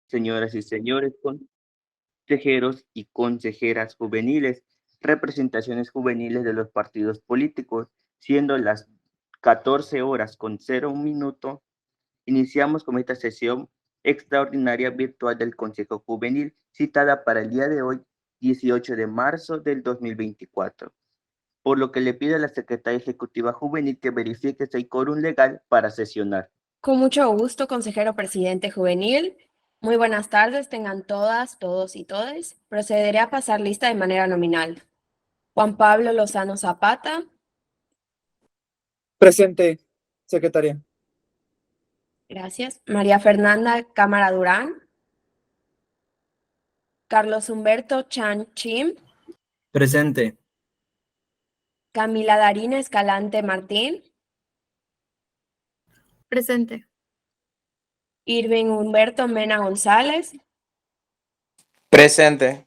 señoras y señores consejeros y consejeras juveniles, representaciones juveniles de los partidos políticos, siendo las 14 horas con 0 minutos, iniciamos con esta sesión extraordinaria virtual del Consejo Juvenil, citada para el día de hoy, 18 de marzo del 2024. Por lo que le pido a la Secretaria Ejecutiva Juvenil que verifique si hay quórum legal para sesionar. Con mucho gusto, consejero presidente juvenil. Muy buenas tardes, tengan todas, todos y todes. Procederé a pasar lista de manera nominal. Juan Pablo Lozano Zapata, Presente, secretaria. gracias. María Fernanda Cámara Durán. Carlos Humberto Chan Chim. Presente. Camila Darina Escalante Martín. Presente. Irving Humberto Mena González. Presente.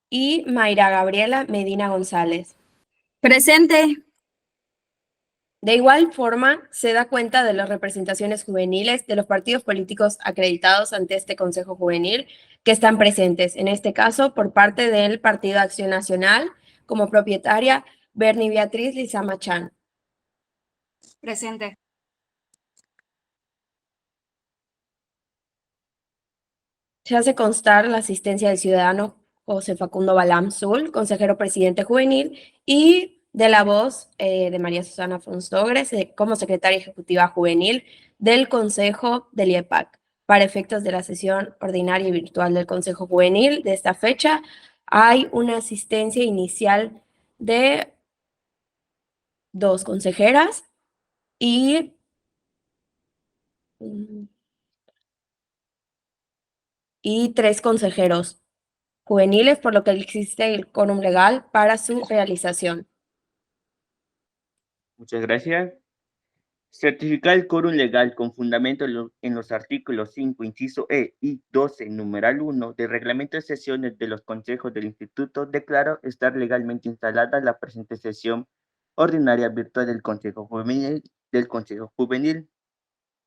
Y Mayra Gabriela Medina González. Presente. De igual forma, se da cuenta de las representaciones juveniles de los partidos políticos acreditados ante este Consejo Juvenil que están presentes, en este caso por parte del Partido Acción Nacional, como propietaria Bernie Beatriz Lizama Chan. Presente. Se hace constar la asistencia del ciudadano José Facundo Balam Zul, consejero presidente juvenil, y de la voz de María Susana Fonstogres como secretaria ejecutiva juvenil del Consejo del IEPAC. Para efectos de la sesión ordinaria y virtual del Consejo Juvenil de esta fecha, hay una asistencia inicial de 2 consejeras y 3 consejeros juveniles, por lo que existe el quórum legal para su realización. Muchas gracias. Certificar el quórum legal con fundamento en los artículos 5, inciso E y 12, numeral 1 del reglamento de sesiones de los consejos del Instituto, declaro estar legalmente instalada la presente sesión ordinaria virtual del Consejo Juvenil,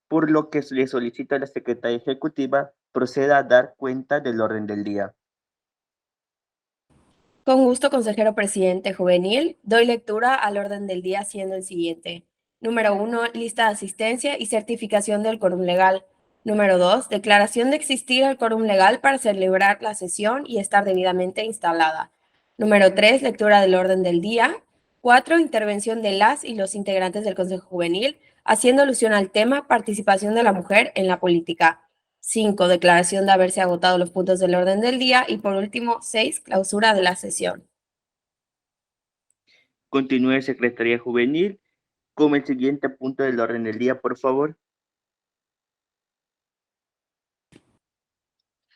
por lo que le solicito a la Secretaria Ejecutiva proceda a dar cuenta del orden del día. Con gusto, consejero presidente juvenil, doy lectura al orden del día siendo el siguiente. Número 1, lista de asistencia y certificación del quórum legal. Número 2, declaración de existir el quórum legal para celebrar la sesión y estar debidamente instalada. Número 3, lectura del orden del día. 4, intervención de las y los integrantes del Consejo Juvenil, haciendo alusión al tema participación de la mujer en la política. 5, declaración de haberse agotado los puntos del orden del día. Y por último, 6, clausura de la sesión. Continúe, Secretaría Juvenil, con el siguiente punto del orden del día, por favor.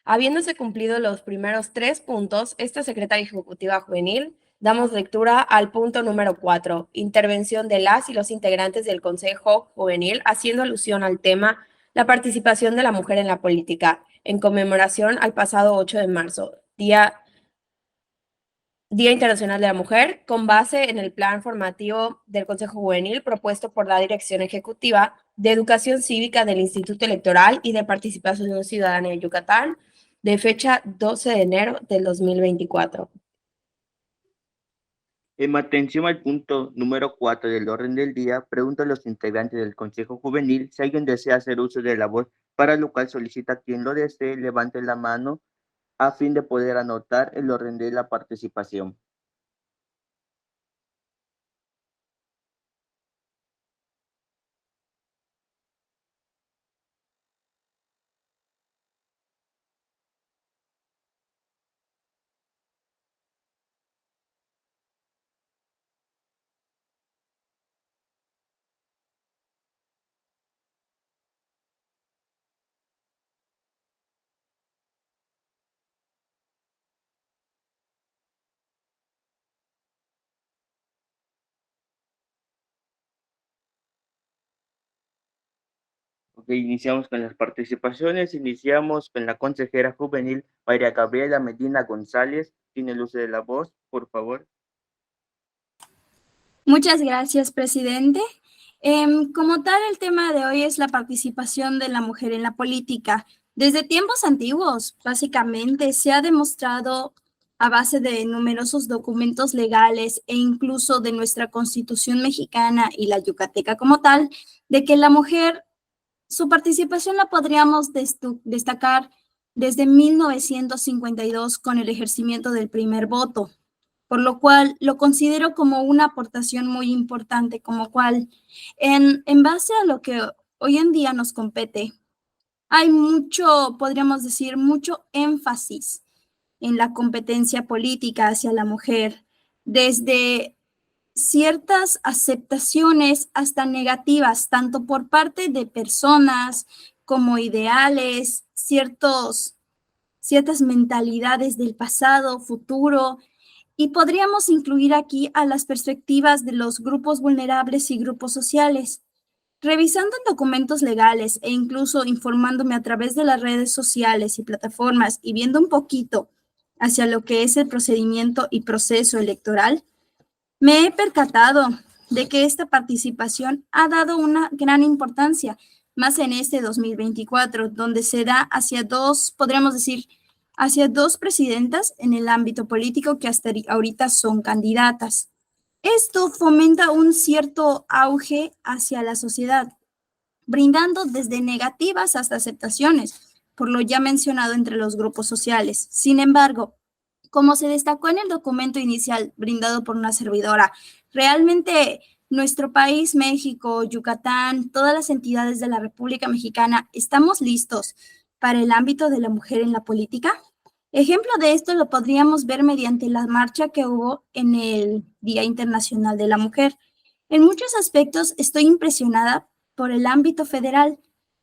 Habiéndose cumplido los primeros 3 puntos, esta Secretaria Ejecutiva Juvenil, damos lectura al punto número 4, intervención de las y los integrantes del Consejo Juvenil, haciendo alusión al tema la participación de la mujer en la política, en conmemoración al pasado 8 de marzo, Día Internacional de la Mujer, con base en el plan formativo del Consejo Juvenil propuesto por la Dirección Ejecutiva de Educación Cívica del Instituto Electoral y de Participación Ciudadana de Yucatán, de fecha 12 de enero del 2024. En atención al punto número 4 del orden del día, pregunto a los integrantes del Consejo Juvenil si alguien desea hacer uso de la voz, para lo cual solicita a quien lo desee levante la mano a fin de poder anotar el orden de la participación. Ok, iniciamos con las participaciones. Iniciamos con la consejera juvenil María Gabriela Medina González. Tiene el uso de la voz, por favor. Muchas gracias, presidente. Como tal, el tema de hoy es la participación de la mujer en la política. Desde tiempos antiguos, básicamente, se ha demostrado a base de numerosos documentos legales e incluso de nuestra Constitución mexicana y la yucateca como tal, de que la mujer, su participación la podríamos destacar desde 1952 con el ejercimiento del primer voto, por lo cual lo considero como una aportación muy importante, como cual en base a lo que hoy en día nos compete, hay mucho, podríamos decir, mucho énfasis en la competencia política hacia la mujer, desde ciertas aceptaciones hasta negativas, tanto por parte de personas como ideales, ciertas mentalidades del pasado, futuro, y podríamos incluir aquí a las perspectivas de los grupos vulnerables y grupos sociales. Revisando documentos legales e incluso informándome a través de las redes sociales y plataformas y viendo un poquito hacia lo que es el procedimiento y proceso electoral, me he percatado de que esta participación ha dado una gran importancia, más en este 2024, donde se da hacia dos, podríamos decir, hacia dos presidentas en el ámbito político que hasta ahorita son candidatas. Esto fomenta un cierto auge hacia la sociedad, brindando desde negativas hasta aceptaciones, por lo ya mencionado entre los grupos sociales. Sin embargo, como se destacó en el documento inicial brindado por una servidora, realmente nuestro país, México, Yucatán, todas las entidades de la República Mexicana, ¿estamos listos para el ámbito de la mujer en la política? Ejemplo de esto lo podríamos ver mediante la marcha que hubo en el Día Internacional de la Mujer. En muchos aspectos estoy impresionada por el ámbito federal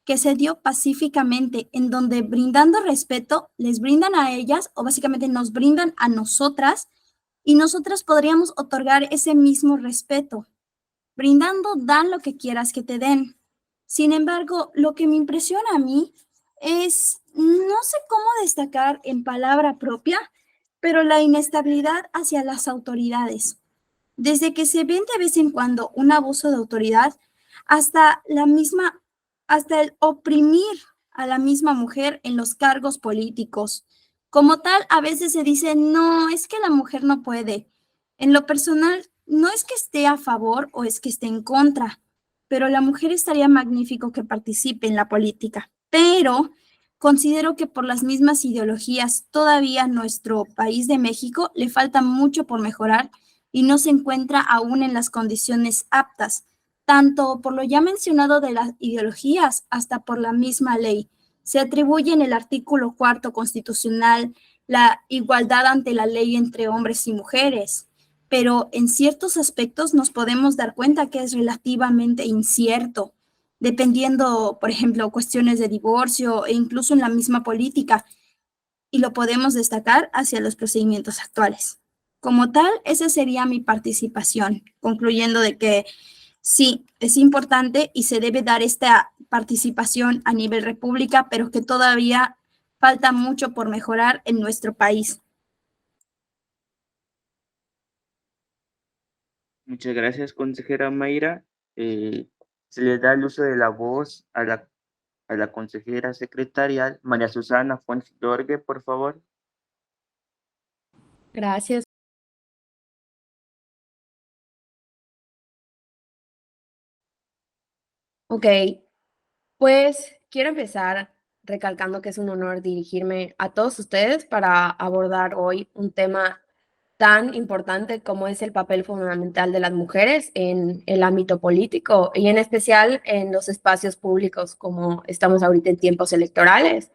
que se dio pacíficamente, en donde brindando respeto, les brindan a ellas o básicamente nos brindan a nosotras y nosotras podríamos otorgar ese mismo respeto. Brindando, dan lo que quieras que te den. Sin embargo, lo que me impresiona a mí es, no sé cómo destacar en palabra propia, pero la inestabilidad hacia las autoridades. Desde que se ven de vez en cuando un abuso de autoridad, hasta hasta el oprimir a la misma mujer en los cargos políticos. Como tal, a veces se dice, no, es que la mujer no puede. En lo personal, no es que esté a favor o es que esté en contra, pero la mujer estaría magnífico que participe en la política. Pero considero que por las mismas ideologías, todavía a nuestro país de México le falta mucho por mejorar y no se encuentra aún en las condiciones aptas, tanto por lo ya mencionado de las ideologías hasta por la misma ley. Se atribuye en el artículo 4 constitucional la igualdad ante la ley entre hombres y mujeres, pero en ciertos aspectos nos podemos dar cuenta que es relativamente incierto, dependiendo, por ejemplo, cuestiones de divorcio e incluso en la misma política, y lo podemos destacar hacia los procedimientos actuales. Como tal, esa sería mi participación, concluyendo de que sí, es importante y se debe dar esta participación a nivel república, pero que todavía falta mucho por mejorar en nuestro país. Muchas gracias, consejera Mayra. Se le da el uso de la voz a la consejera secretarial María Susana Fuentes Dorgue, por favor. Gracias. Ok, pues quiero empezar recalcando que es un honor dirigirme a todos ustedes para abordar hoy un tema tan importante como es el papel fundamental de las mujeres en el ámbito político y en especial en los espacios públicos como estamos ahorita en tiempos electorales.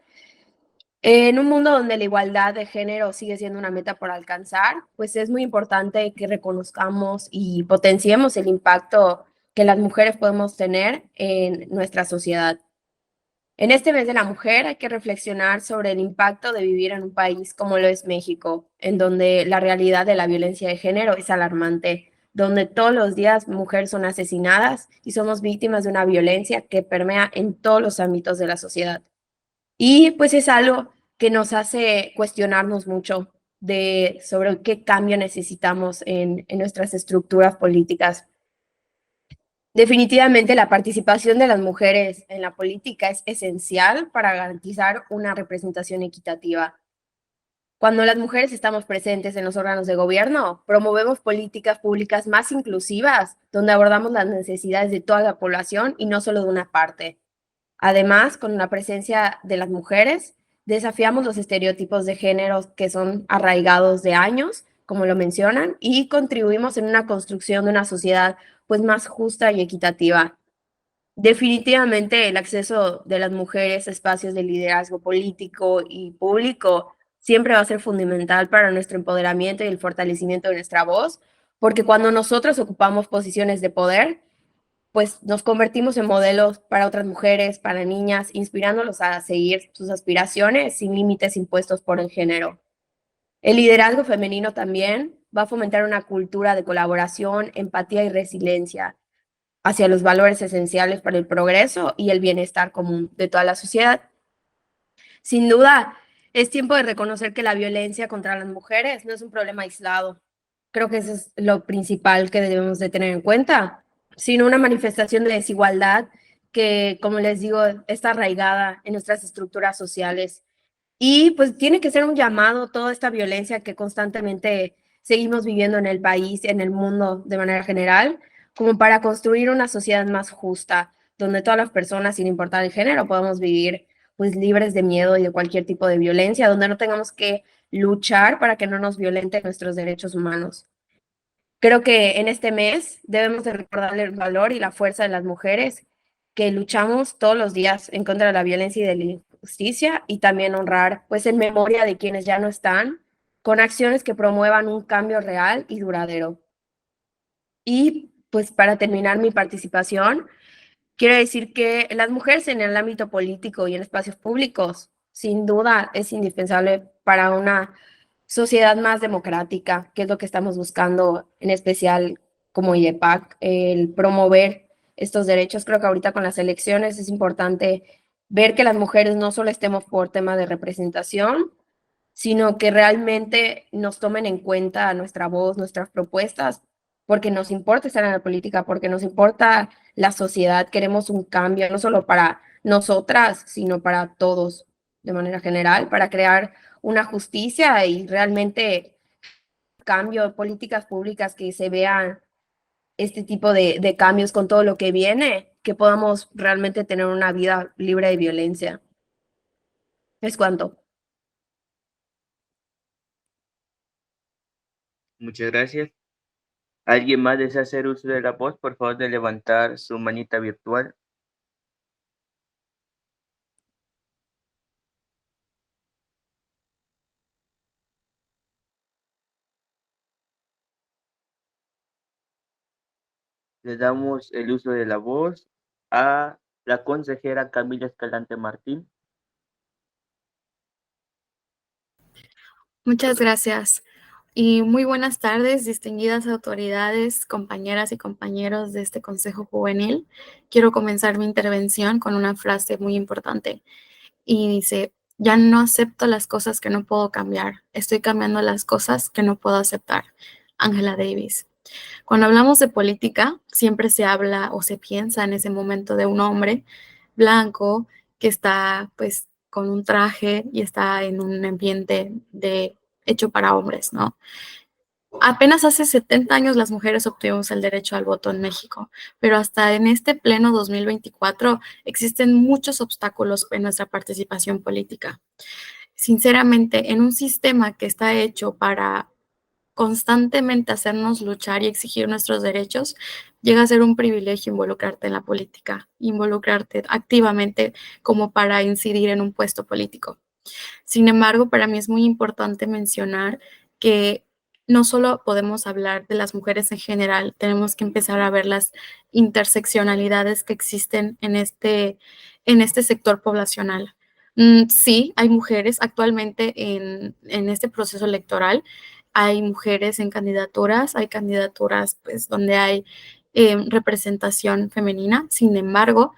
En un mundo donde la igualdad de género sigue siendo una meta por alcanzar, pues es muy importante que reconozcamos y potenciemos el impacto que las mujeres podemos tener en nuestra sociedad. En este mes de la mujer hay que reflexionar sobre el impacto de vivir en un país como lo es México, en donde la realidad de la violencia de género es alarmante, donde todos los días mujeres son asesinadas y somos víctimas de una violencia que permea en todos los ámbitos de la sociedad. Y pues es algo que nos hace cuestionarnos mucho sobre qué cambio necesitamos en nuestras estructuras políticas. Definitivamente la participación de las mujeres en la política es esencial para garantizar una representación equitativa. Cuando las mujeres estamos presentes en los órganos de gobierno, promovemos políticas públicas más inclusivas, donde abordamos las necesidades de toda la población y no solo de una parte. Además, con la presencia de las mujeres, desafiamos los estereotipos de género que son arraigados de años, como lo mencionan, y contribuimos en una construcción de una sociedad pues más justa y equitativa. Definitivamente el acceso de las mujeres a espacios de liderazgo político y público siempre va a ser fundamental para nuestro empoderamiento y el fortalecimiento de nuestra voz, porque cuando nosotros ocupamos posiciones de poder, pues nos convertimos en modelos para otras mujeres, para niñas, inspirándolos a seguir sus aspiraciones sin límites impuestos por el género. El liderazgo femenino también va a fomentar una cultura de colaboración, empatía y resiliencia hacia los valores esenciales para el progreso y el bienestar común de toda la sociedad. Sin duda, es tiempo de reconocer que la violencia contra las mujeres no es un problema aislado. Creo que eso es lo principal que debemos de tener en cuenta, sino una manifestación de desigualdad que, como les digo, está arraigada en nuestras estructuras sociales. Y pues tiene que ser un llamado toda esta violencia que constantemente seguimos viviendo en el país, en el mundo de manera general, como para construir una sociedad más justa, donde todas las personas, sin importar el género, podamos vivir pues libres de miedo y de cualquier tipo de violencia, donde no tengamos que luchar para que no nos violenten nuestros derechos humanos. Creo que en este mes debemos de recordarle el valor y la fuerza de las mujeres que luchamos todos los días en contra de la violencia y de la injusticia y también honrar pues en memoria de quienes ya no están con acciones que promuevan un cambio real y duradero. Y pues para terminar mi participación, quiero decir que las mujeres en el ámbito político y en espacios públicos, sin duda, es indispensable para una sociedad más democrática, que es lo que estamos buscando, en especial como IEPAC, el promover estos derechos. Creo que ahorita con las elecciones es importante ver que las mujeres no solo estemos por tema de representación, sino que realmente nos tomen en cuenta nuestra voz, nuestras propuestas, porque nos importa estar en la política, porque nos importa la sociedad, queremos un cambio, no solo para nosotras, sino para todos de manera general, para crear una justicia y realmente cambio, políticas públicas que se vean este tipo de cambios con todo lo que viene, que podamos realmente tener una vida libre de violencia. Es cuanto. Muchas gracias. ¿Alguien más desea hacer uso de la voz? Por favor, de levantar su manita virtual. Le damos el uso de la voz a la consejera Camila Escalante Martín. Muchas gracias y muy buenas tardes, distinguidas autoridades, compañeras y compañeros de este Consejo Juvenil. Quiero comenzar mi intervención con una frase muy importante y dice: ya no acepto las cosas que no puedo cambiar, estoy cambiando las cosas que no puedo aceptar. Angela Davis. Cuando hablamos de política, siempre se habla o se piensa en ese momento de un hombre blanco que está pues con un traje y está en un ambiente hecho para hombres, ¿no? Apenas hace 70 años las mujeres obtuvimos el derecho al voto en México, pero hasta en este pleno 2024 existen muchos obstáculos en nuestra participación política. Sinceramente, en un sistema que está hecho para constantemente hacernos luchar y exigir nuestros derechos, llega a ser un privilegio involucrarte en la política, involucrarte activamente como para incidir en un puesto político. Sin embargo, para mí es muy importante mencionar que no solo podemos hablar de las mujeres en general, tenemos que empezar a ver las interseccionalidades que existen en este sector poblacional. Sí, hay mujeres actualmente en este proceso electoral, hay mujeres en candidaturas, hay candidaturas pues, donde hay representación femenina. Sin embargo,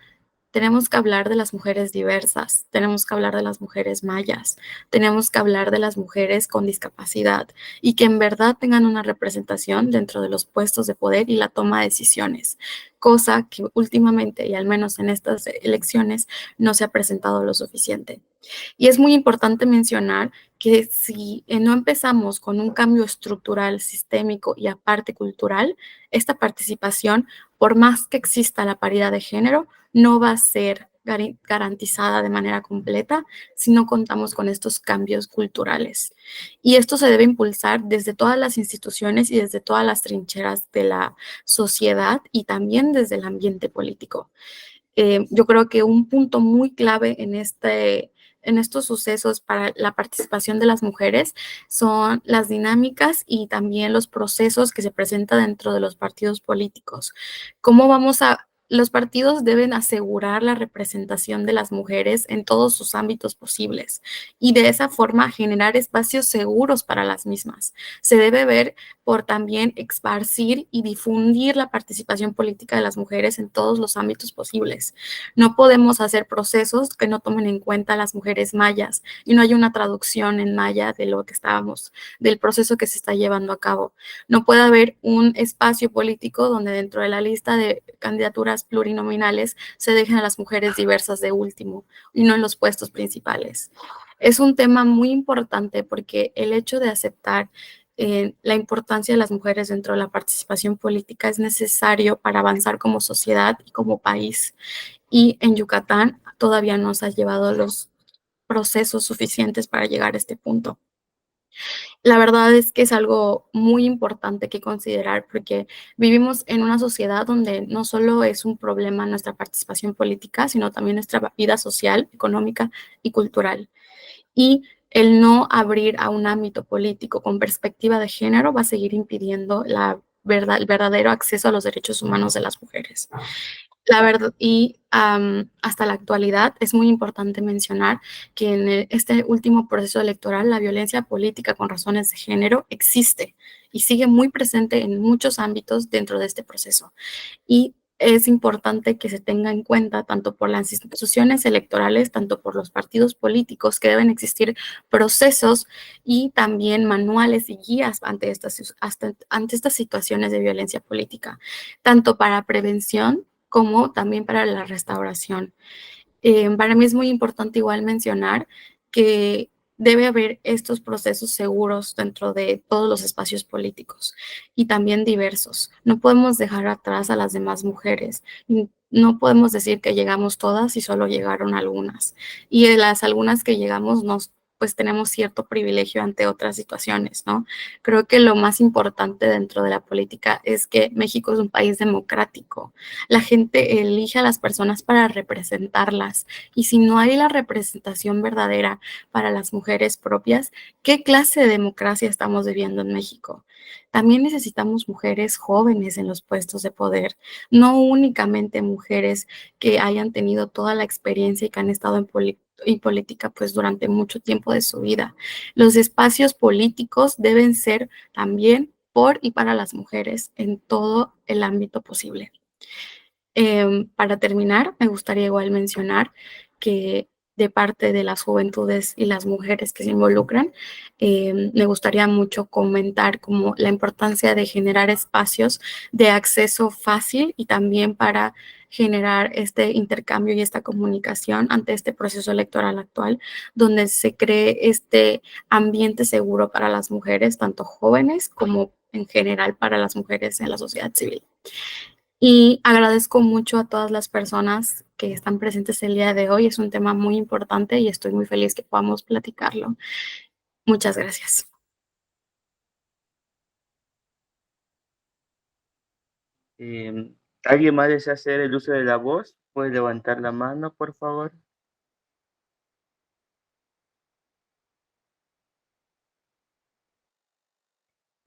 tenemos que hablar de las mujeres diversas, tenemos que hablar de las mujeres mayas, tenemos que hablar de las mujeres con discapacidad y que en verdad tengan una representación dentro de los puestos de poder y la toma de decisiones, cosa que últimamente, y al menos en estas elecciones, no se ha presentado lo suficiente. Y es muy importante mencionar que si no empezamos con un cambio estructural, sistémico y aparte cultural, esta participación, por más que exista la paridad de género, no va a ser garantizada de manera completa si no contamos con estos cambios culturales. Y esto se debe impulsar desde todas las instituciones y desde todas las trincheras de la sociedad y también desde el ambiente político. Yo creo que un punto muy clave en estos sucesos para la participación de las mujeres son las dinámicas y también los procesos que se presentan dentro de los partidos políticos. Los partidos deben asegurar la representación de las mujeres en todos sus ámbitos posibles y de esa forma generar espacios seguros para las mismas. Se debe ver por también esparcir y difundir la participación política de las mujeres en todos los ámbitos posibles. No podemos hacer procesos que no tomen en cuenta a las mujeres mayas y no hay una traducción en maya del proceso que se está llevando a cabo. No puede haber un espacio político donde dentro de la lista de candidaturas plurinominales se dejen a las mujeres diversas de último y no en los puestos principales. Es un tema muy importante porque el hecho de aceptar la importancia de las mujeres dentro de la participación política es necesario para avanzar como sociedad y como país. Y en Yucatán todavía no se han llevado los procesos suficientes para llegar a este punto. La verdad es que es algo muy importante que considerar porque vivimos en una sociedad donde no solo es un problema nuestra participación política, sino también nuestra vida social, económica y cultural. Y el no abrir a un ámbito político con perspectiva de género va a seguir impidiendo el verdadero acceso a los derechos humanos de las mujeres. La verdad, y hasta la actualidad es muy importante mencionar que en este último proceso electoral la violencia política con razones de género existe y sigue muy presente en muchos ámbitos dentro de este proceso. Y es importante que se tenga en cuenta tanto por las instituciones electorales, tanto por los partidos políticos, que deben existir procesos y también manuales y guías ante estas situaciones de violencia política, tanto para prevención como también para la restauración. Para mí es muy importante igual mencionar que debe haber estos procesos seguros dentro de todos los espacios políticos y también diversos. No podemos dejar atrás a las demás mujeres. No podemos decir que llegamos todas y solo llegaron algunas. Y de las algunas que llegamos pues tenemos cierto privilegio ante otras situaciones, ¿no? Creo que lo más importante dentro de la política es que México es un país democrático. La gente elige a las personas para representarlas y si no hay la representación verdadera para las mujeres propias, ¿qué clase de democracia estamos viviendo en México? También necesitamos mujeres jóvenes en los puestos de poder, no únicamente mujeres que hayan tenido toda la experiencia y que han estado en política pues durante mucho tiempo de su vida. Los espacios políticos deben ser también por y para las mujeres en todo el ámbito posible. Para terminar, me gustaría igual mencionar que de parte de las juventudes y las mujeres que se involucran, me gustaría mucho comentar como la importancia de generar espacios de acceso fácil y también para generar este intercambio y esta comunicación ante este proceso electoral actual, donde se cree este ambiente seguro para las mujeres, tanto jóvenes como en general para las mujeres en la sociedad civil. Y agradezco mucho a todas las personas que están presentes el día de hoy. Es un tema muy importante y estoy muy feliz que podamos platicarlo. Muchas gracias. ¿Alguien más desea hacer el uso de la voz? ¿Puede levantar la mano, por favor?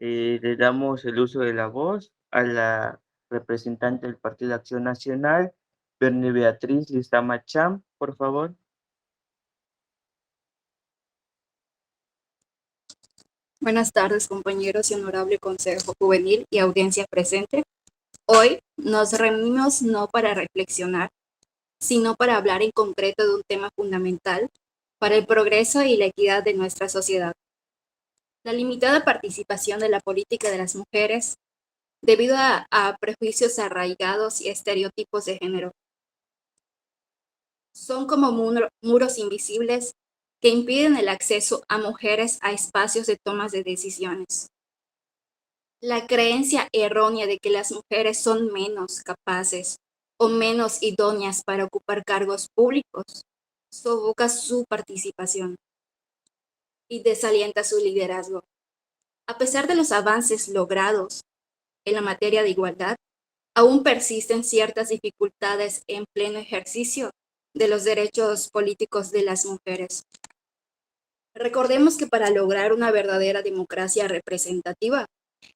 Le damos el uso de la voz a la representante del Partido de Acción Nacional, Bernie Beatriz Lizama Cham, por favor. Buenas tardes, compañeros y honorable Consejo Juvenil y audiencia presente. Hoy nos reunimos no para reflexionar, sino para hablar en concreto de un tema fundamental para el progreso y la equidad de nuestra sociedad. La limitada participación de la política de las mujeres debido a prejuicios arraigados y estereotipos de género. Son como muros invisibles que impiden el acceso a mujeres a espacios de tomas de decisiones. La creencia errónea de que las mujeres son menos capaces o menos idóneas para ocupar cargos públicos sofoca su participación y desalienta su liderazgo. A pesar de los avances logrados en la materia de igualdad, aún persisten ciertas dificultades en pleno ejercicio de los derechos políticos de las mujeres. Recordemos que para lograr una verdadera democracia representativa,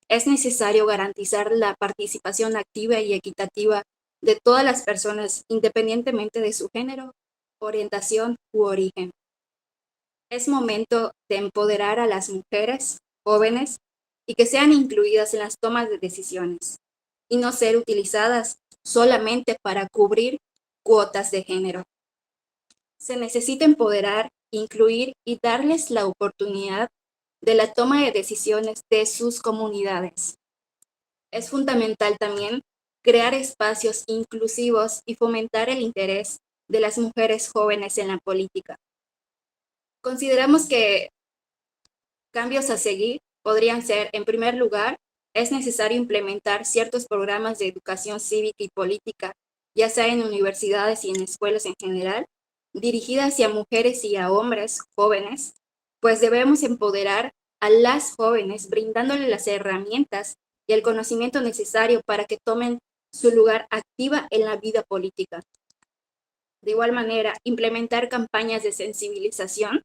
es necesario garantizar la participación activa y equitativa de todas las personas, independientemente de su género, orientación u origen. Es momento de empoderar a las mujeres jóvenes y que sean incluidas en las tomas de decisiones y no ser utilizadas solamente para cubrir cuotas de género. Se necesita empoderar, incluir y darles la oportunidad de la toma de decisiones de sus comunidades. Es fundamental también crear espacios inclusivos y fomentar el interés de las mujeres jóvenes en la política. Consideramos que cambios a seguir podrían ser, en primer lugar, es necesario implementar ciertos programas de educación cívica y política, ya sea en universidades y en escuelas en general, dirigidas hacia mujeres y a hombres jóvenes, pues debemos empoderar a las jóvenes brindándoles las herramientas y el conocimiento necesario para que tomen su lugar activa en la vida política. De igual manera, implementar campañas de sensibilización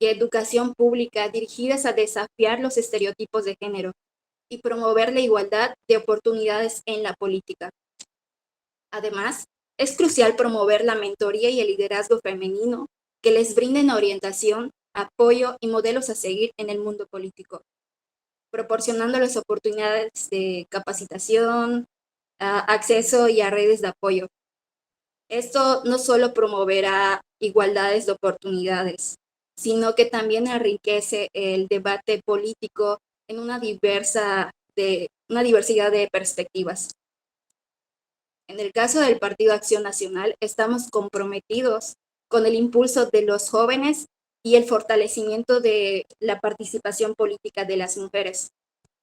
y educación pública dirigidas a desafiar los estereotipos de género y promover la igualdad de oportunidades en la política. Además, es crucial promover la mentoría y el liderazgo femenino que les brinden orientación, apoyo y modelos a seguir en el mundo político, proporcionándoles oportunidades de capacitación, acceso y a redes de apoyo. Esto no solo promoverá igualdades de oportunidades, sino que también enriquece el debate político en una diversidad de perspectivas. En el caso del Partido Acción Nacional, estamos comprometidos con el impulso de los jóvenes y el fortalecimiento de la participación política de las mujeres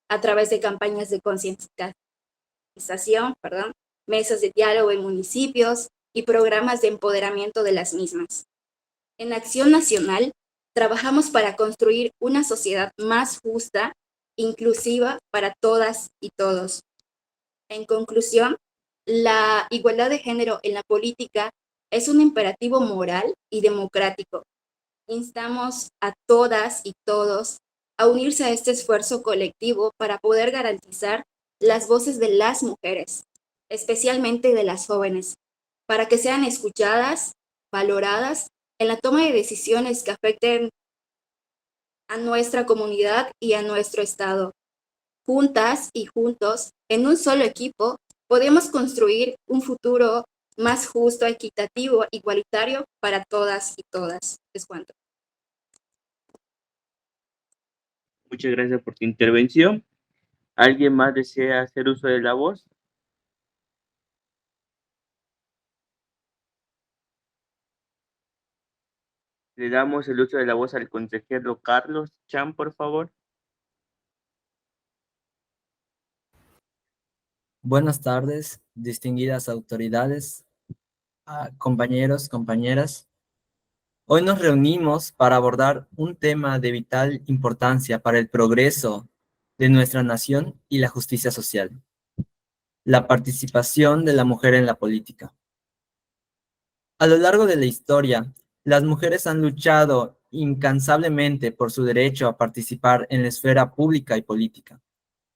a través de campañas de concientización, mesas de diálogo en municipios y programas de empoderamiento de las mismas. En Acción Nacional, trabajamos para construir una sociedad más justa, inclusiva para todas y todos. En conclusión, la igualdad de género en la política es un imperativo moral y democrático. Instamos a todas y todos a unirse a este esfuerzo colectivo para poder garantizar las voces de las mujeres, especialmente de las jóvenes, para que sean escuchadas, valoradas en la toma de decisiones que afecten a nuestra comunidad y a nuestro estado. Juntas y juntos, en un solo equipo, podemos construir un futuro más justo, equitativo, igualitario para todas y todas. Es cuanto. Muchas gracias por tu intervención. ¿Alguien más desea hacer uso de la voz? Le damos el uso de la voz al consejero Carlos Chan, por favor. Buenas tardes, distinguidas autoridades, compañeros, compañeras. Hoy nos reunimos para abordar un tema de vital importancia para el progreso de nuestra nación y la justicia social: la participación de la mujer en la política. A lo largo de la historia, las mujeres han luchado incansablemente por su derecho a participar en la esfera pública y política,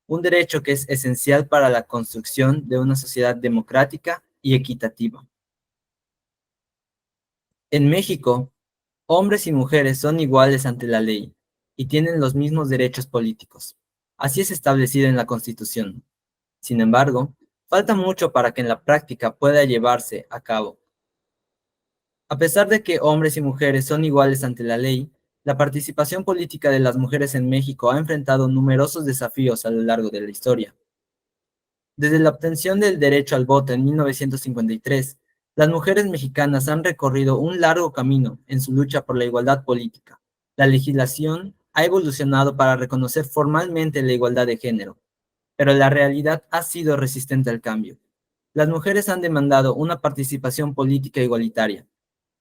un derecho que es esencial para la construcción de una sociedad democrática y equitativa. En México, hombres y mujeres son iguales ante la ley y tienen los mismos derechos políticos. Así es establecido en la Constitución. Sin embargo, falta mucho para que en la práctica pueda llevarse a cabo. A pesar de que hombres y mujeres son iguales ante la ley, la participación política de las mujeres en México ha enfrentado numerosos desafíos a lo largo de la historia. Desde la obtención del derecho al voto en 1953, las mujeres mexicanas han recorrido un largo camino en su lucha por la igualdad política. La legislación ha evolucionado para reconocer formalmente la igualdad de género, pero la realidad ha sido resistente al cambio. Las mujeres han demandado una participación política igualitaria,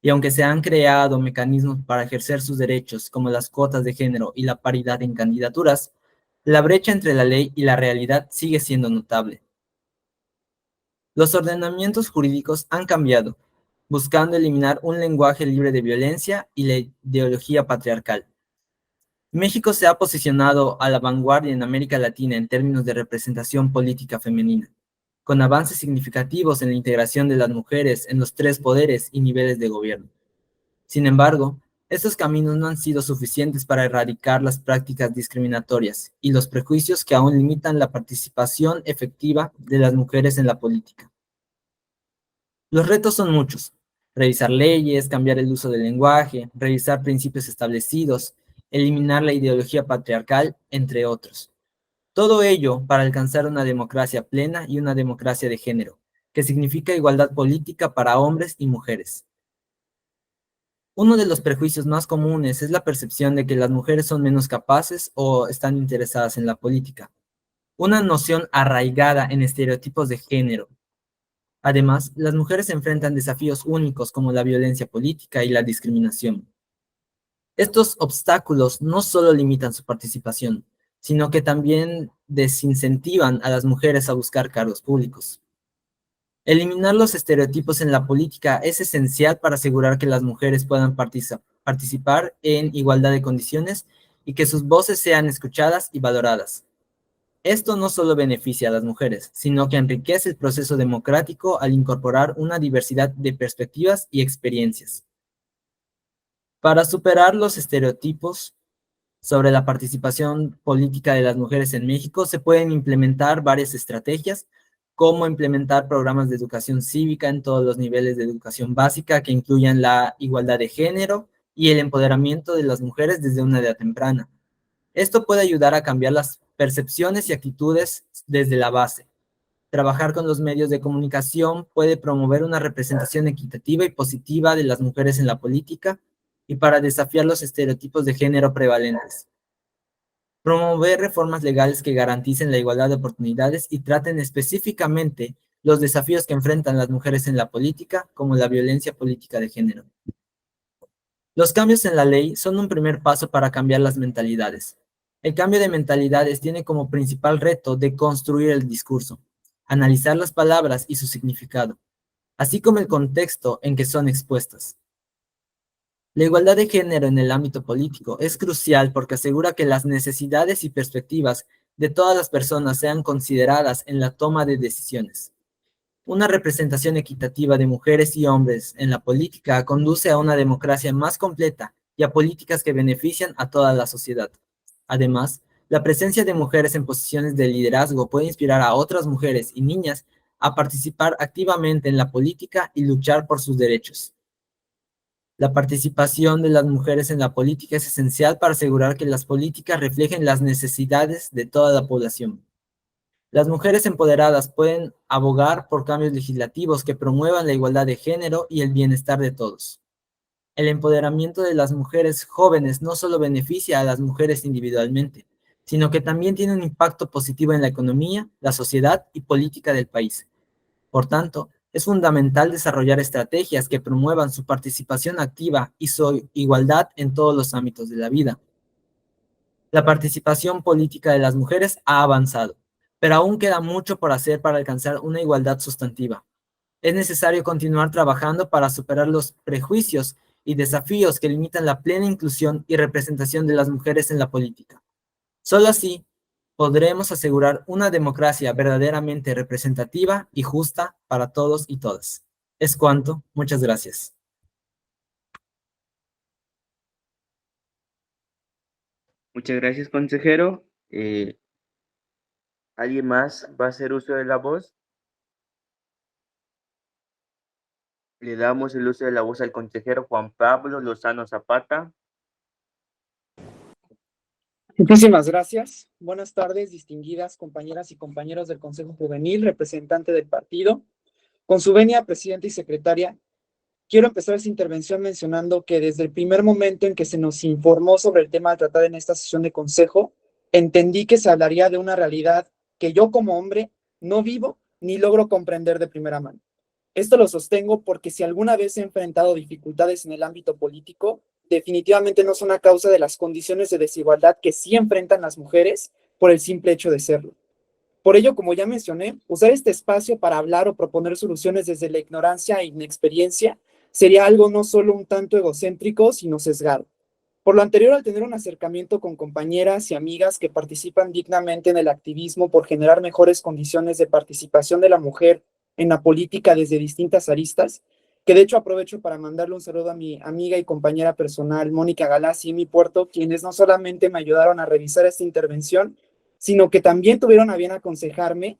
y aunque se han creado mecanismos para ejercer sus derechos, como las cuotas de género y la paridad en candidaturas, la brecha entre la ley y la realidad sigue siendo notable. Los ordenamientos jurídicos han cambiado, buscando eliminar un lenguaje libre de violencia y la ideología patriarcal. México se ha posicionado a la vanguardia en América Latina en términos de representación política femenina, con avances significativos en la integración de las mujeres en los 3 poderes y niveles de gobierno. Sin embargo, estos caminos no han sido suficientes para erradicar las prácticas discriminatorias y los prejuicios que aún limitan la participación efectiva de las mujeres en la política. Los retos son muchos: revisar leyes, cambiar el uso del lenguaje, revisar principios establecidos, eliminar la ideología patriarcal, entre otros. Todo ello para alcanzar una democracia plena y una democracia de género, que significa igualdad política para hombres y mujeres. Uno de los prejuicios más comunes es la percepción de que las mujeres son menos capaces o están interesadas en la política, una noción arraigada en estereotipos de género. Además, las mujeres enfrentan desafíos únicos como la violencia política y la discriminación. Estos obstáculos no solo limitan su participación, sino que también desincentivan a las mujeres a buscar cargos públicos. Eliminar los estereotipos en la política es esencial para asegurar que las mujeres puedan participar en igualdad de condiciones y que sus voces sean escuchadas y valoradas. Esto no solo beneficia a las mujeres, sino que enriquece el proceso democrático al incorporar una diversidad de perspectivas y experiencias. Para superar los estereotipos sobre la participación política de las mujeres en México, se pueden implementar varias estrategias, como implementar programas de educación cívica en todos los niveles de educación básica que incluyan la igualdad de género y el empoderamiento de las mujeres desde una edad temprana. Esto puede ayudar a cambiar las percepciones y actitudes desde la base. Trabajar con los medios de comunicación puede promover una representación equitativa y positiva de las mujeres en la política y para desafiar los estereotipos de género prevalentes. Promover reformas legales que garanticen la igualdad de oportunidades y traten específicamente los desafíos que enfrentan las mujeres en la política, como la violencia política de género. Los cambios en la ley son un primer paso para cambiar las mentalidades. El cambio de mentalidades tiene como principal reto de construir el discurso, analizar las palabras y su significado, así como el contexto en que son expuestas. La igualdad de género en el ámbito político es crucial porque asegura que las necesidades y perspectivas de todas las personas sean consideradas en la toma de decisiones. Una representación equitativa de mujeres y hombres en la política conduce a una democracia más completa y a políticas que benefician a toda la sociedad. Además, la presencia de mujeres en posiciones de liderazgo puede inspirar a otras mujeres y niñas a participar activamente en la política y luchar por sus derechos. La participación de las mujeres en la política es esencial para asegurar que las políticas reflejen las necesidades de toda la población. Las mujeres empoderadas pueden abogar por cambios legislativos que promuevan la igualdad de género y el bienestar de todos. El empoderamiento de las mujeres jóvenes no solo beneficia a las mujeres individualmente, sino que también tiene un impacto positivo en la economía, la sociedad y política del país. Por tanto, es fundamental desarrollar estrategias que promuevan su participación activa y su igualdad en todos los ámbitos de la vida. La participación política de las mujeres ha avanzado, pero aún queda mucho por hacer para alcanzar una igualdad sustantiva. Es necesario continuar trabajando para superar los prejuicios y desafíos que limitan la plena inclusión y representación de las mujeres en la política. Solo así podremos asegurar una democracia verdaderamente representativa y justa para todos y todas. Es cuanto. Muchas gracias. Muchas gracias, consejero. ¿Alguien más va a hacer uso de la voz? Le damos el uso de la voz al consejero Juan Pablo Lozano Zapata. Muchísimas gracias. Buenas tardes, distinguidas compañeras y compañeros del Consejo Juvenil, representante del partido. Con su venia, presidenta y secretaria, quiero empezar esta intervención mencionando que desde el primer momento en que se nos informó sobre el tema a tratar en esta sesión de consejo, entendí que se hablaría de una realidad que yo como hombre no vivo ni logro comprender de primera mano. Esto lo sostengo porque si alguna vez he enfrentado dificultades en el ámbito político, definitivamente no son a causa de las condiciones de desigualdad que sí enfrentan las mujeres por el simple hecho de serlo. Por ello, como ya mencioné, usar este espacio para hablar o proponer soluciones desde la ignorancia e inexperiencia sería algo no solo un tanto egocéntrico, sino sesgado. Por lo anterior, al tener un acercamiento con compañeras y amigas que participan dignamente en el activismo por generar mejores condiciones de participación de la mujer en la política desde distintas aristas, que de hecho aprovecho para mandarle un saludo a mi amiga y compañera personal, Mónica Galassi y mi Puerto, quienes no solamente me ayudaron a revisar esta intervención, sino que también tuvieron a bien aconsejarme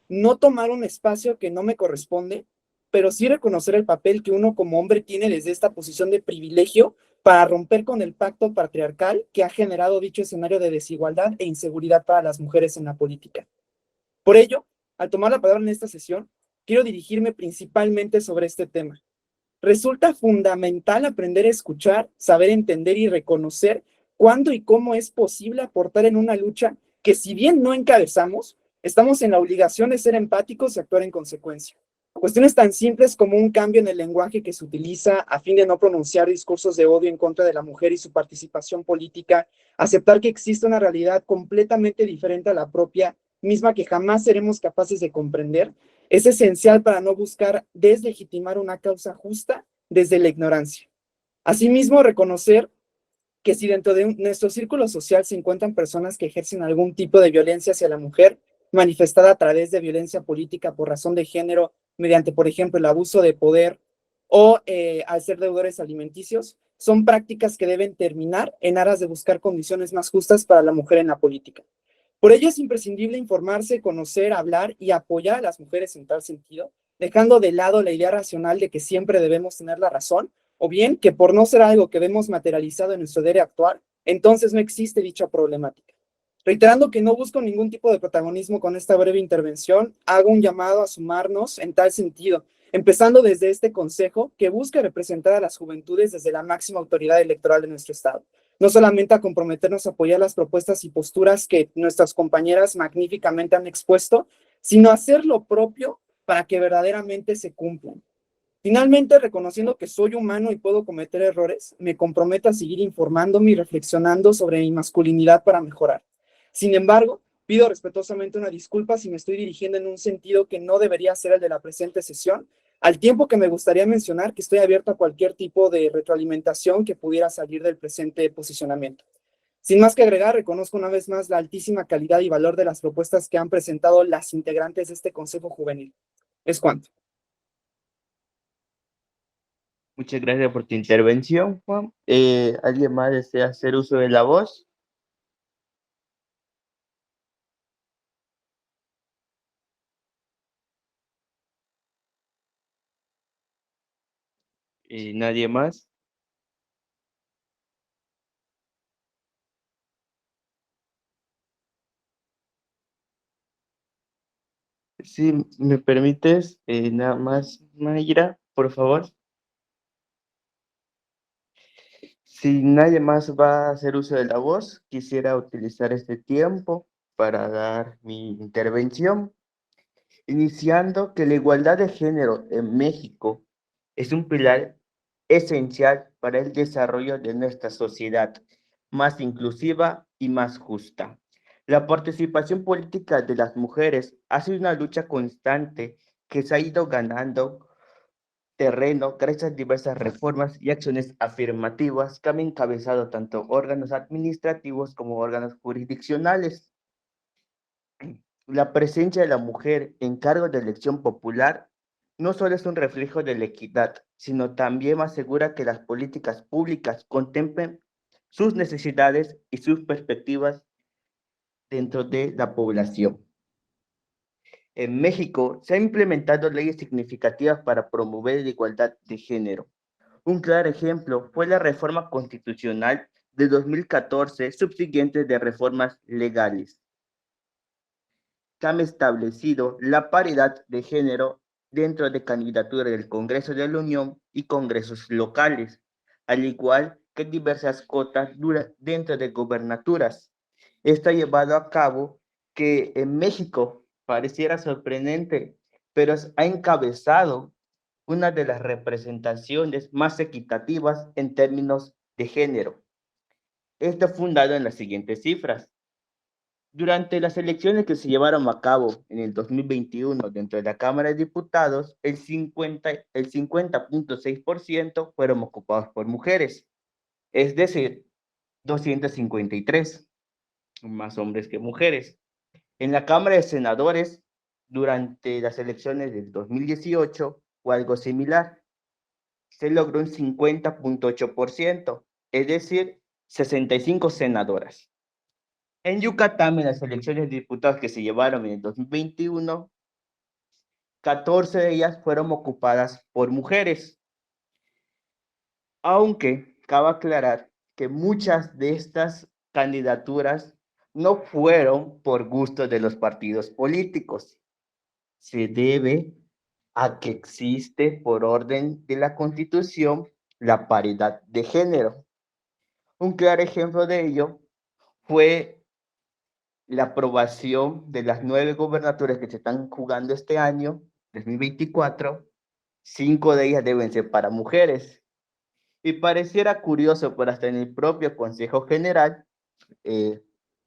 no tomar un espacio que no me corresponde, pero sí reconocer el papel que uno como hombre tiene desde esta posición de privilegio para romper con el pacto patriarcal que ha generado dicho escenario de desigualdad e inseguridad para las mujeres en la política. Por ello, al tomar la palabra en esta sesión, quiero dirigirme principalmente sobre este tema. Resulta fundamental aprender a escuchar, saber entender y reconocer cuándo y cómo es posible aportar en una lucha que, si bien no encabezamos, estamos en la obligación de ser empáticos y actuar en consecuencia. Cuestiones tan simples como un cambio en el lenguaje que se utiliza a fin de no pronunciar discursos de odio en contra de la mujer y su participación política, aceptar que existe una realidad completamente diferente a la propia, misma que jamás seremos capaces de comprender, es esencial para no buscar deslegitimar una causa justa desde la ignorancia. Asimismo, reconocer que si dentro de nuestro círculo social se encuentran personas que ejercen algún tipo de violencia hacia la mujer, manifestada a través de violencia política por razón de género, mediante, por ejemplo, el abuso de poder o al ser deudores alimenticios, son prácticas que deben terminar en aras de buscar condiciones más justas para la mujer en la política. Por ello es imprescindible informarse, conocer, hablar y apoyar a las mujeres en tal sentido, dejando de lado la idea racional de que siempre debemos tener la razón, o bien que por no ser algo que vemos materializado en nuestro diario actual, entonces no existe dicha problemática. Reiterando que no busco ningún tipo de protagonismo con esta breve intervención, hago un llamado a sumarnos en tal sentido, empezando desde este consejo que busca representar a las juventudes desde la máxima autoridad electoral de nuestro estado. No solamente a comprometernos a apoyar las propuestas y posturas que nuestras compañeras magníficamente han expuesto, sino hacer lo propio para que verdaderamente se cumplan. Finalmente, reconociendo que soy humano y puedo cometer errores, me comprometo a seguir informándome y reflexionando sobre mi masculinidad para mejorar. Sin embargo, pido respetuosamente una disculpa si me estoy dirigiendo en un sentido que no debería ser el de la presente sesión, al tiempo que me gustaría mencionar que estoy abierto a cualquier tipo de retroalimentación que pudiera salir del presente posicionamiento. Sin más que agregar, reconozco una vez más la altísima calidad y valor de las propuestas que han presentado las integrantes de este Consejo Juvenil. Es cuanto. Muchas gracias por tu intervención, Juan. ¿Alguien más desea hacer uso de la voz? ¿Nadie más? Si me permites, nada más, Mayra, por favor. Si nadie más va a hacer uso de la voz, quisiera utilizar este tiempo para dar mi intervención, iniciando que la igualdad de género en México es un pilar esencial para el desarrollo de nuestra sociedad más inclusiva y más justa. La participación política de las mujeres ha sido una lucha constante que se ha ido ganando terreno gracias a diversas reformas y acciones afirmativas que han encabezado tanto órganos administrativos como órganos jurisdiccionales. La presencia de la mujer en cargos de elección popular no solo es un reflejo de la equidad, sino también asegura que las políticas públicas contemplen sus necesidades y sus perspectivas dentro de la población. En México se han implementado leyes significativas para promover la igualdad de género. Un claro ejemplo fue la reforma constitucional de 2014, subsiguientes de reformas legales, que han establecido la paridad de género dentro de candidaturas del Congreso de la Unión y congresos locales, al igual que diversas cotas dentro de gobernaturas. Esto ha llevado a cabo que en México pareciera sorprendente, pero ha encabezado una de las representaciones más equitativas en términos de género. Esto fundado en las siguientes cifras. Durante las elecciones que se llevaron a cabo en el 2021 dentro de la Cámara de Diputados, el 50.6% fueron ocupados por mujeres, es decir, 253, más hombres que mujeres. En la Cámara de Senadores, durante las elecciones del 2018, fue algo similar. Se logró un 50.8%, es decir, 65 senadoras. En Yucatán, en las elecciones de diputados que se llevaron en el 2021, 14 de ellas fueron ocupadas por mujeres. Aunque cabe aclarar que muchas de estas candidaturas no fueron por gusto de los partidos políticos. Se debe a que existe por orden de la Constitución la paridad de género. Un claro ejemplo de ello fue la aprobación de las 9 gobernaturas que se están jugando este año, 2024, 5 de ellas deben ser para mujeres. Y pareciera curioso, pero hasta en el propio Consejo General,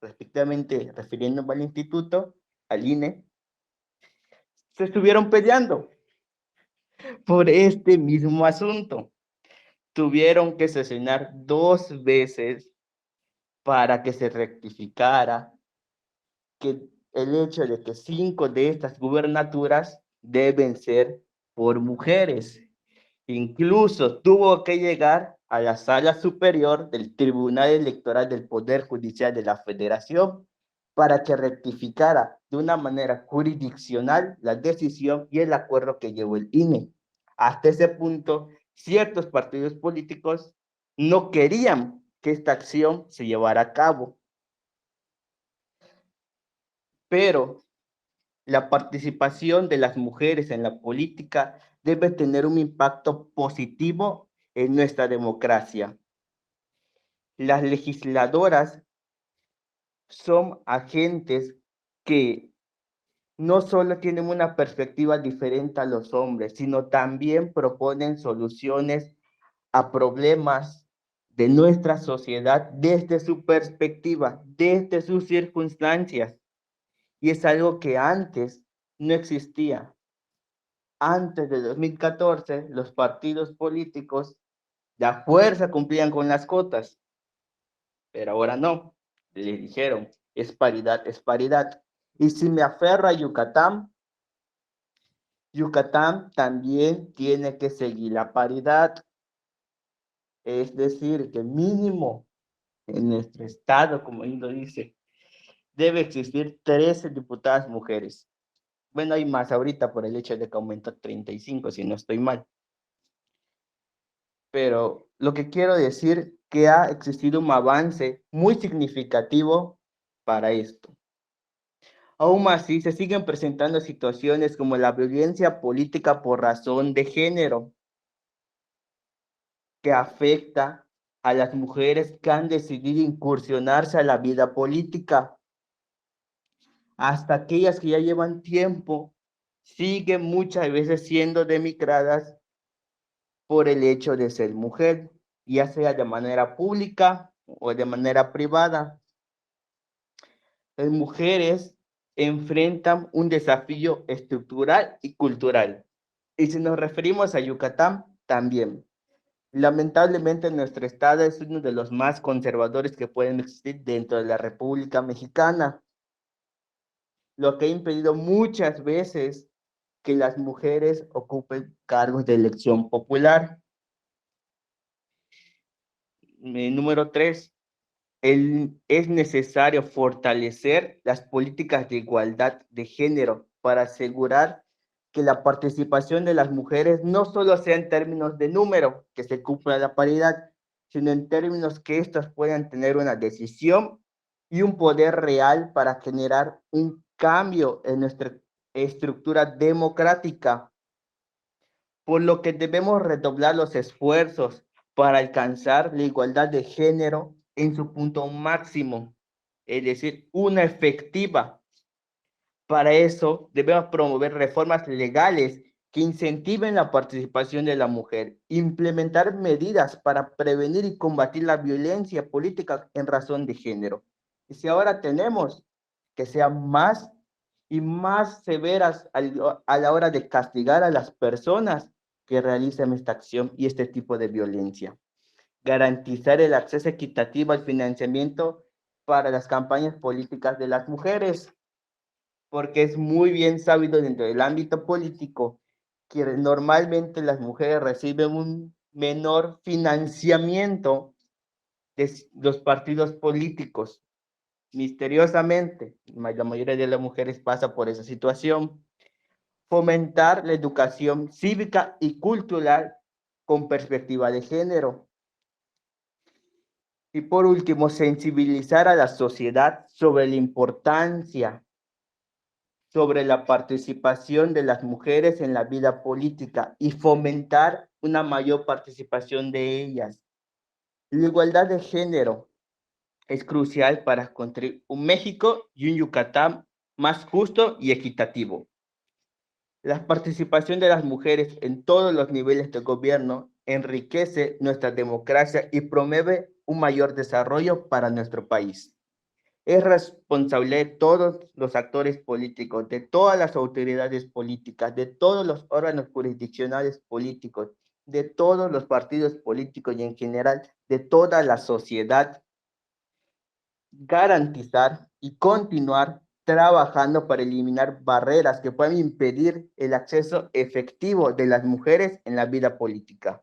respectivamente refiriéndome al instituto, al INE, se estuvieron peleando por este mismo asunto. Tuvieron que sesionar 2 veces para que se rectificara que el hecho de que 5 de estas gubernaturas deben ser por mujeres. Incluso tuvo que llegar a la sala superior del Tribunal Electoral del Poder Judicial de la Federación para que rectificara de una manera jurisdiccional la decisión y el acuerdo que llevó el INE. Hasta ese punto, ciertos partidos políticos no querían que esta acción se llevara a cabo. Pero la participación de las mujeres en la política debe tener un impacto positivo en nuestra democracia. Las legisladoras son agentes que no solo tienen una perspectiva diferente a los hombres, sino también proponen soluciones a problemas de nuestra sociedad desde su perspectiva, desde sus circunstancias. Y es algo que antes no existía. Antes de 2014, los partidos políticos de a fuerza cumplían con las cotas, pero ahora no. Le dijeron, es paridad, es paridad. Y si me aferro a Yucatán, Yucatán también tiene que seguir la paridad. Es decir, que mínimo en nuestro estado, como lo dice, debe existir 13 diputadas mujeres. Bueno, hay más ahorita por el hecho de que aumentó 35, si no estoy mal. Pero lo que quiero decir que ha existido un avance muy significativo para esto. Aún así, se siguen presentando situaciones como la violencia política por razón de género, que afecta a las mujeres que han decidido incursionarse a la vida política. Hasta aquellas que ya llevan tiempo, siguen muchas veces siendo denigradas por el hecho de ser mujer, ya sea de manera pública o de manera privada. Las mujeres enfrentan un desafío estructural y cultural. Y si nos referimos a Yucatán, también. Lamentablemente, nuestro estado es uno de los más conservadores que pueden existir dentro de la República Mexicana, lo que ha impedido muchas veces que las mujeres ocupen cargos de elección popular. Número 3, es necesario fortalecer las políticas de igualdad de género para asegurar que la participación de las mujeres no solo sea en términos de número, que se cumpla la paridad, sino en términos que éstas puedan tener una decisión y un poder real para generar un cambio en nuestra estructura democrática, por lo que debemos redoblar los esfuerzos para alcanzar la igualdad de género en su punto máximo, es decir, una efectiva. Para eso debemos promover reformas legales que incentiven la participación de la mujer, implementar medidas para prevenir y combatir la violencia política en razón de género. Y si ahora tenemos que sean más y más severas a la hora de castigar a las personas que realizan esta acción y este tipo de violencia. Garantizar el acceso equitativo al financiamiento para las campañas políticas de las mujeres, porque es muy bien sabido dentro del ámbito político que normalmente las mujeres reciben un menor financiamiento de los partidos políticos. Misteriosamente, la mayoría de las mujeres pasa por esa situación. Fomentar la educación cívica y cultural con perspectiva de género. Y por último, sensibilizar a la sociedad sobre la importancia sobre la participación de las mujeres en la vida política y fomentar una mayor participación de ellas. La igualdad de género es crucial para construir un México y un Yucatán más justo y equitativo. La participación de las mujeres en todos los niveles de gobierno enriquece nuestra democracia y promueve un mayor desarrollo para nuestro país. Es responsabilidad de todos los actores políticos, de todas las autoridades políticas, de todos los órganos jurisdiccionales políticos, de todos los partidos políticos y en general de toda la sociedad, garantizar y continuar trabajando para eliminar barreras que puedan impedir el acceso efectivo de las mujeres en la vida política.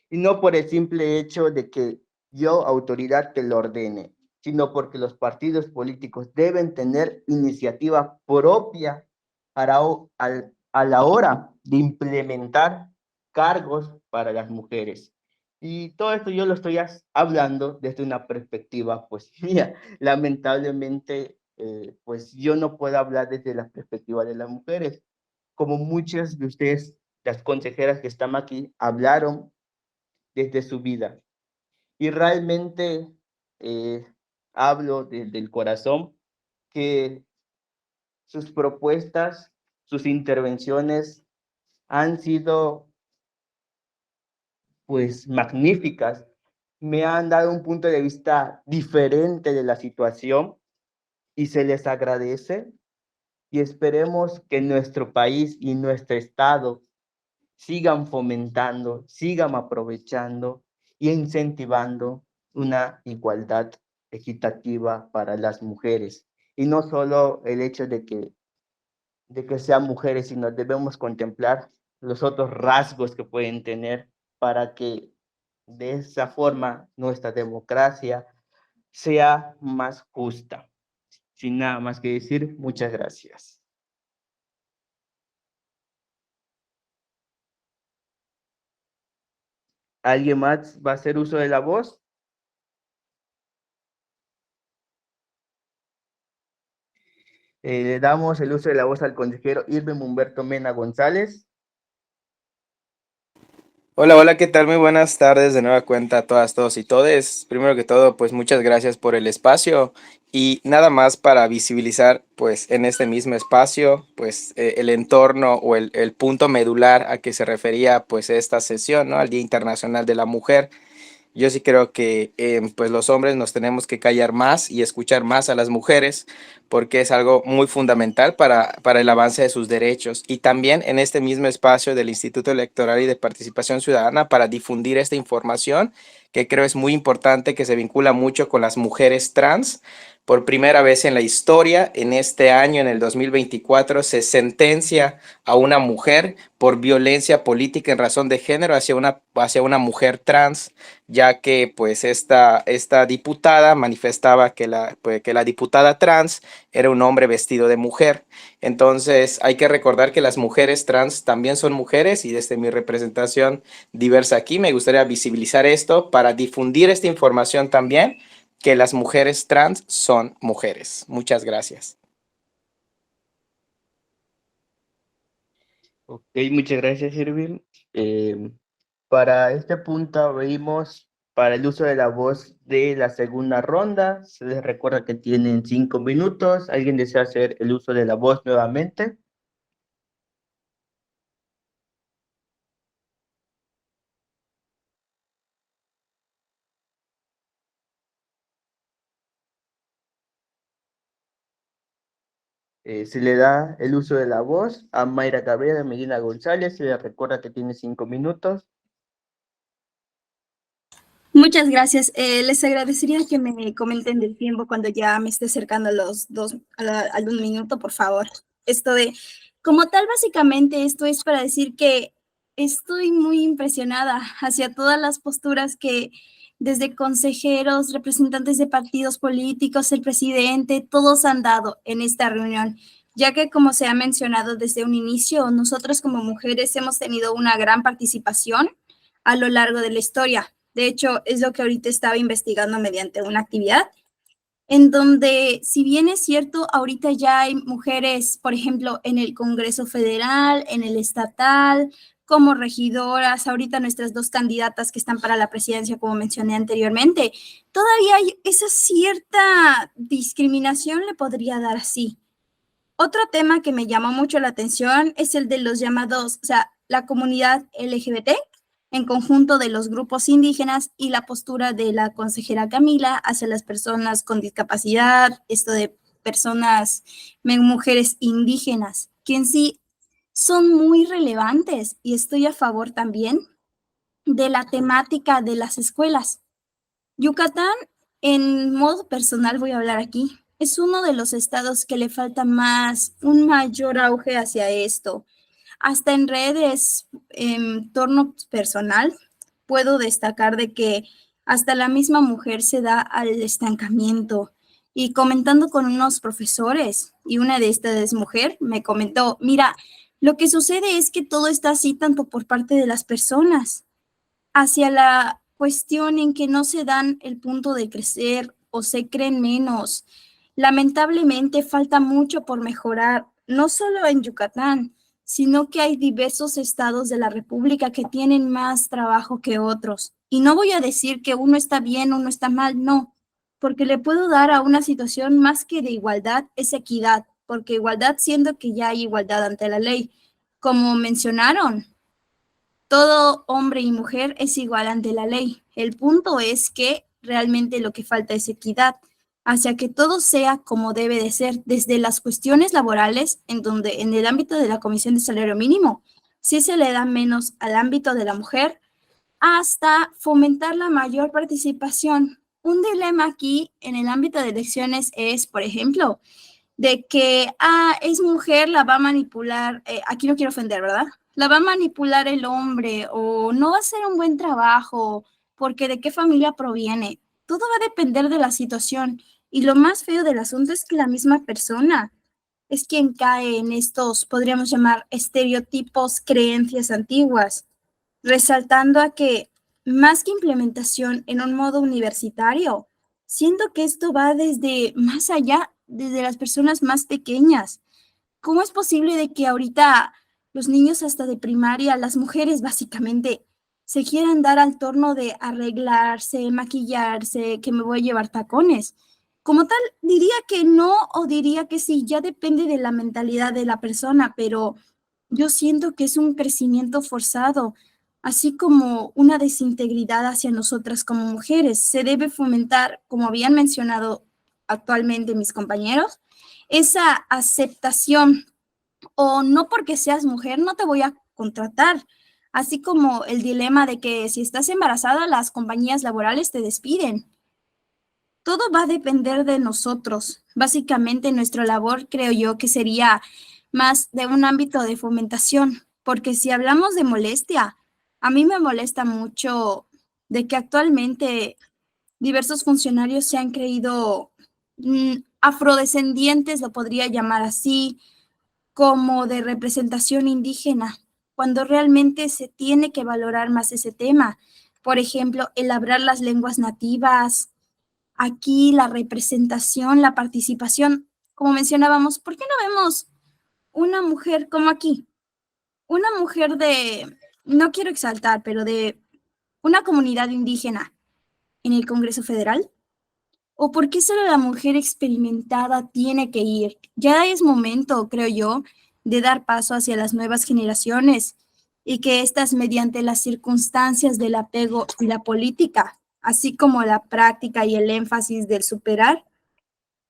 Y no por el simple hecho de que yo, autoridad, te lo ordene, sino porque los partidos políticos deben tener iniciativa propia a la hora de implementar cargos para las mujeres. Y todo esto yo lo estoy hablando desde una perspectiva, pues mía, lamentablemente, pues yo no puedo hablar desde la perspectiva de las mujeres, como muchas de ustedes, las consejeras que están aquí, hablaron desde su vida. Y realmente hablo desde el corazón que sus propuestas, sus intervenciones han sido pues magníficas. Me han dado un punto de vista diferente de la situación y se les agradece y esperemos que nuestro país y nuestro estado sigan fomentando, sigan aprovechando y incentivando una igualdad equitativa para las mujeres. Y no solo el hecho de que sean mujeres, sino debemos contemplar los otros rasgos que pueden tener para que de esa forma nuestra democracia sea más justa. Sin nada más que decir, muchas gracias. ¿Alguien más va a hacer uso de la voz? Le damos el uso de la voz al consejero Irving Humberto Mena González. Hola, hola, ¿qué tal? Muy buenas tardes de nueva cuenta a todas, todos y todes. Primero que todo, pues muchas gracias por el espacio y nada más para visibilizar, pues en este mismo espacio, pues el entorno o el punto medular a que se refería pues esta sesión, ¿no? Al Día Internacional de la Mujer. Yo sí creo que pues los hombres nos tenemos que callar más y escuchar más a las mujeres porque es algo muy fundamental para el avance de sus derechos. Y también en este mismo espacio del Instituto Electoral y de Participación Ciudadana para difundir esta información que creo es muy importante, que se vincula mucho con las mujeres trans, Por primera vez en la historia, en este año, en el 2024, se sentencia a una mujer por violencia política en razón de género hacia una mujer trans, ya que pues esta diputada manifestaba que la diputada trans era un hombre vestido de mujer. Entonces hay que recordar que las mujeres trans también son mujeres, y desde mi representación diversa aquí me gustaría visibilizar esto para difundir esta información también, que las mujeres trans son mujeres. Muchas gracias. Ok, muchas gracias, Irving. Para este punto abrimos para el uso de la voz de la segunda ronda. Se les recuerda que tienen 5 minutos. ¿Alguien desea hacer el uso de la voz nuevamente? Se le da el uso de la voz a Mayra Cabrera Medina González. Se le recuerda que tiene 5 minutos. Muchas gracias. Les agradecería que me comenten del tiempo cuando ya me esté acercando a al 1 minuto, por favor. Como tal, básicamente esto es para decir que estoy muy impresionada hacia todas las posturas que desde consejeros, representantes de partidos políticos, el presidente, todos han dado en esta reunión, ya que como se ha mencionado desde un inicio, nosotros como mujeres hemos tenido una gran participación a lo largo de la historia. De hecho, es lo que ahorita estaba investigando mediante una actividad, en donde, si bien es cierto, ahorita ya hay mujeres, por ejemplo, en el Congreso Federal, en el estatal, como regidoras, ahorita nuestras 2 candidatas que están para la presidencia, como mencioné anteriormente, todavía hay esa cierta discriminación, le podría dar así. Otro tema que me llamó mucho la atención es el de los llamados, o sea, la comunidad LGBT, en conjunto de los grupos indígenas, y la postura de la consejera Camila hacia las personas con discapacidad, esto de personas, mujeres indígenas, que en sí son muy relevantes, y estoy a favor también de la temática de las escuelas. Yucatán, en modo personal voy a hablar aquí, es uno de los estados que le falta un mayor auge hacia esto. Hasta en redes, en torno personal, puedo destacar de que hasta la misma mujer se da al estancamiento. Y comentando con unos profesores, y una de estas es mujer, me comentó, mira, lo que sucede es que todo está así tanto por parte de las personas, hacia la cuestión en que no se dan el punto de crecer o se creen menos. Lamentablemente falta mucho por mejorar, no solo en Yucatán, sino que hay diversos estados de la República que tienen más trabajo que otros. Y no voy a decir que uno está bien, uno está mal, no, porque le puedo dar a una situación más que de igualdad, es equidad, porque igualdad siendo que ya hay igualdad ante la ley. Como mencionaron, todo hombre y mujer es igual ante la ley. El punto es que realmente lo que falta es equidad, hacia que todo sea como debe de ser, desde las cuestiones laborales, en donde en el ámbito de la Comisión de Salario Mínimo sí se le da menos al ámbito de la mujer, hasta fomentar la mayor participación. Un dilema aquí en el ámbito de elecciones es, por ejemplo, de que, es mujer, la va a manipular, aquí no quiero ofender, ¿verdad? La va a manipular el hombre, o no va a hacer un buen trabajo, porque de qué familia proviene. Todo va a depender de la situación. Y lo más feo del asunto es que la misma persona es quien cae en estos, podríamos llamar, estereotipos, creencias antiguas, resaltando a que más que implementación en un modo universitario, siento que esto va desde más allá, desde las personas más pequeñas. ¿Cómo es posible de que ahorita los niños hasta de primaria, las mujeres básicamente, se quieran dar al torno de arreglarse, maquillarse, que me voy a llevar tacones? Como tal, diría que no o diría que sí, ya depende de la mentalidad de la persona, pero yo siento que es un crecimiento forzado, así como una desintegridad hacia nosotras como mujeres. Se debe fomentar, como habían mencionado actualmente mis compañeros, esa aceptación, o no porque seas mujer no te voy a contratar, así como el dilema de que si estás embarazada las compañías laborales te despiden. todo va a depender de nosotros. Básicamente, nuestra labor, creo yo, que sería más de un ámbito de fomentación, porque si hablamos de molestia, a mí me molesta mucho de que actualmente diversos funcionarios se han creído afrodescendientes, lo podría llamar así, como de representación indígena, cuando realmente se tiene que valorar más ese tema. Por ejemplo, el hablar las lenguas nativas, aquí la representación, la participación, como mencionábamos, ¿por qué no vemos una mujer como aquí? Una mujer de, no quiero exaltar, pero de una comunidad indígena en el Congreso Federal. ¿O por qué solo la mujer experimentada tiene que ir? Ya es momento, creo yo, de dar paso hacia las nuevas generaciones y que éstas, mediante las circunstancias del apego y la política, así como la práctica y el énfasis del superar,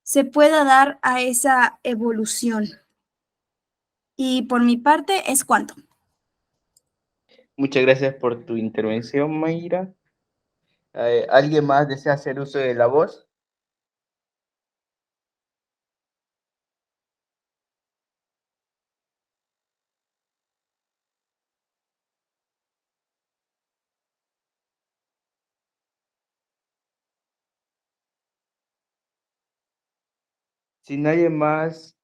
se pueda dar a esa evolución. Y por mi parte es cuanto. Muchas gracias por tu intervención, Mayra. ¿Alguien más desea hacer uso de la voz? Si nadie más,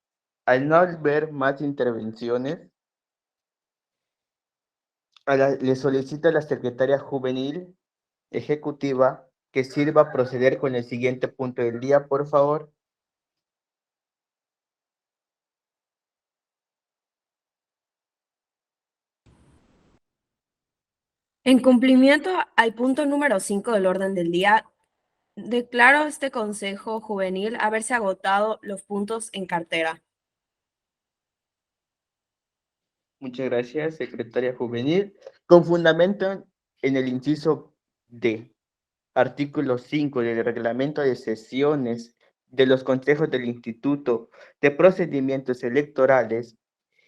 al no ver más intervenciones, le solicito a la secretaria juvenil ejecutiva que sirva a proceder con el siguiente punto del día, por favor. En cumplimiento al punto número 5 del orden del día, declaro este Consejo Juvenil haberse agotado los puntos en cartera. Muchas gracias, secretaria juvenil. Con fundamento en el inciso D, artículo 5 del reglamento de sesiones de los consejos del Instituto de Procedimientos Electorales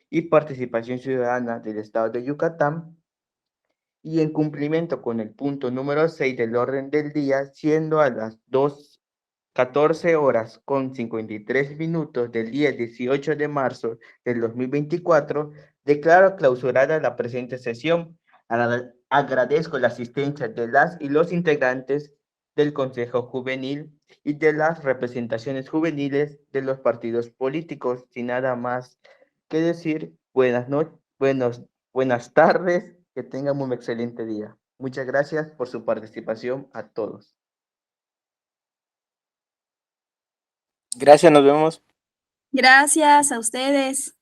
y Participación Ciudadana del Estado de Yucatán, y en cumplimiento con el punto número 6 del orden del día, siendo a las 14 horas con 53 minutos del día 18 de marzo del 2024, declaro clausurada la presente sesión. Agradezco la asistencia de las y los integrantes del Consejo Juvenil y de las representaciones juveniles de los partidos políticos. Sin nada más que decir, buenas noches, buenas tardes, que tengan un excelente día. Muchas gracias por su participación a todos. Gracias, nos vemos. Gracias a ustedes.